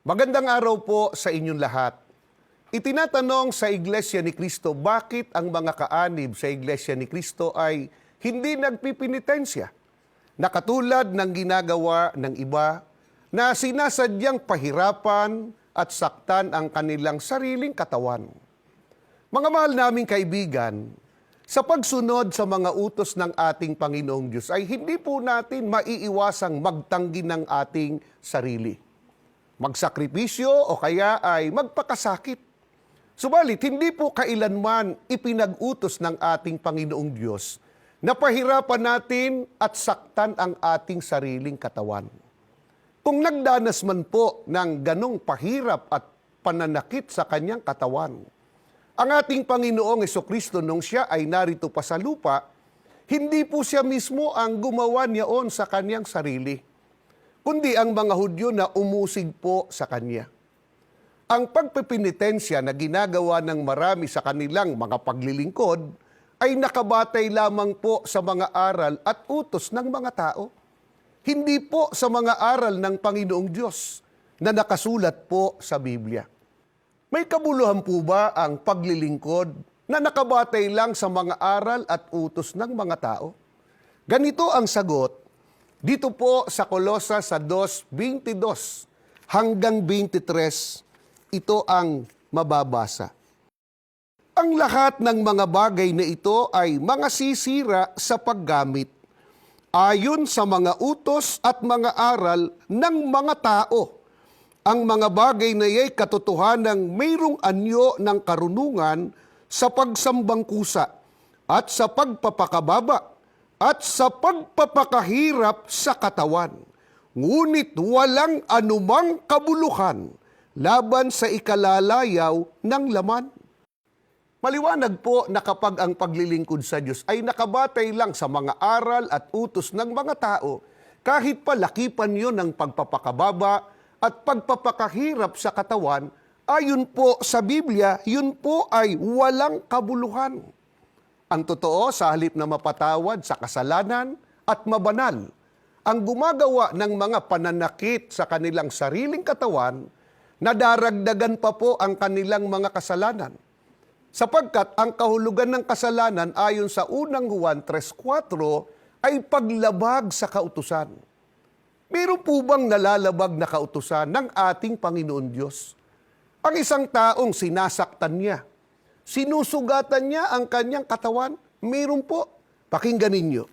Magandang araw po sa inyong lahat. Itinatanong sa Iglesia ni Cristo, bakit ang mga kaanib sa Iglesia ni Cristo ay hindi nagpipinitensya na katulad ng ginagawa ng iba na sinasadyang pahirapan at saktan ang kanilang sariling katawan. Mga mahal naming kaibigan, sa pagsunod sa mga utos ng ating Panginoong Diyos ay hindi po natin maiiwasang magtanggi ng ating sarili. Magsakripisyo o kaya ay magpakasakit. Subalit, hindi po kailanman ipinag-utos ng ating Panginoong Diyos na pahirapan natin at saktan ang ating sariling katawan. Kung nagdanas man po ng ganong pahirap at pananakit sa kanyang katawan, ang ating Panginoong Jesucristo nung siya ay narito pa sa lupa, hindi po siya mismo ang gumawa niyaon sa kanyang sarili, kundi ang mga Hudyo na umusig po sa Kanya. Ang pagpipinitensya na ginagawa ng marami sa kanilang mga paglilingkod ay nakabatay lamang po sa mga aral at utos ng mga tao. Hindi po sa mga aral ng Panginoong Diyos na nakasulat po sa Biblia. May kabuluhan po ba ang paglilingkod na nakabatay lang sa mga aral at utos ng mga tao? Ganito ang sagot dito po sa Kolosas sa 2:22 hanggang 23, ito ang mababasa. Ang lahat ng mga bagay na ito ay mga sisira sa paggamit, ayon sa mga utos at mga aral ng mga tao. Ang mga bagay na iya'y katotohanang mayroong anyo ng karunungan sa pagsambang kusa at sa pagpapakababa at sa pagpapakahirap sa katawan, ngunit walang anumang kabuluhan laban sa ikalalayaw ng laman. Maliwanag po na kapag ang paglilingkod sa Diyos ay nakabatay lang sa mga aral at utos ng mga tao, kahit palakipan yon ng pagpapakababa at pagpapakahirap sa katawan, ayon po sa Biblia, yun po ay walang kabuluhan. Ang totoo, sa halip na mapatawad sa kasalanan at mabanal, ang gumagawa ng mga pananakit sa kanilang sariling katawan, nadaragdagan pa po ang kanilang mga kasalanan. Sapagkat ang kahulugan ng kasalanan ayon sa unang Juan 3:4 ay paglabag sa kautusan. Meron po bang nalalabag na kautusan ng ating Panginoon Diyos? Ang isang taong sinasaktan niya, sinusugatan niya ang kanyang katawan? Meron po. Pakinggan ninyo.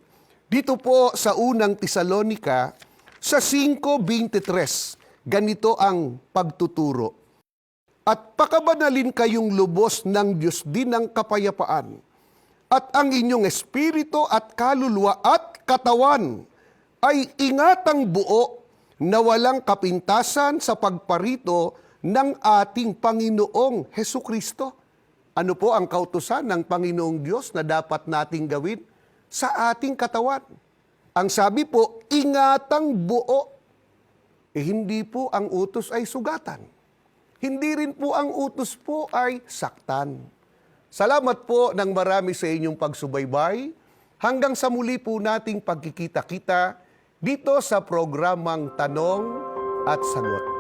Dito po sa unang Tesalonica, sa 5:23, ganito ang pagtuturo. At pakabanalin kayong lubos ng Diyos din ng kapayapaan, at ang inyong espiritu at kaluluwa at katawan ay ingatang buo na walang kapintasan sa pagparito ng ating Panginoong Hesukristo. Ano po ang kautusan ng Panginoong Diyos na dapat nating gawin sa ating katawan? Ang sabi po, ingatang buo. Hindi po ang utos ay sugatan. Hindi rin po ang utos po ay saktan. Salamat po ng marami sa inyong pagsubaybay. Hanggang sa muli po nating pagkikita-kita dito sa programang Tanong at Sagot.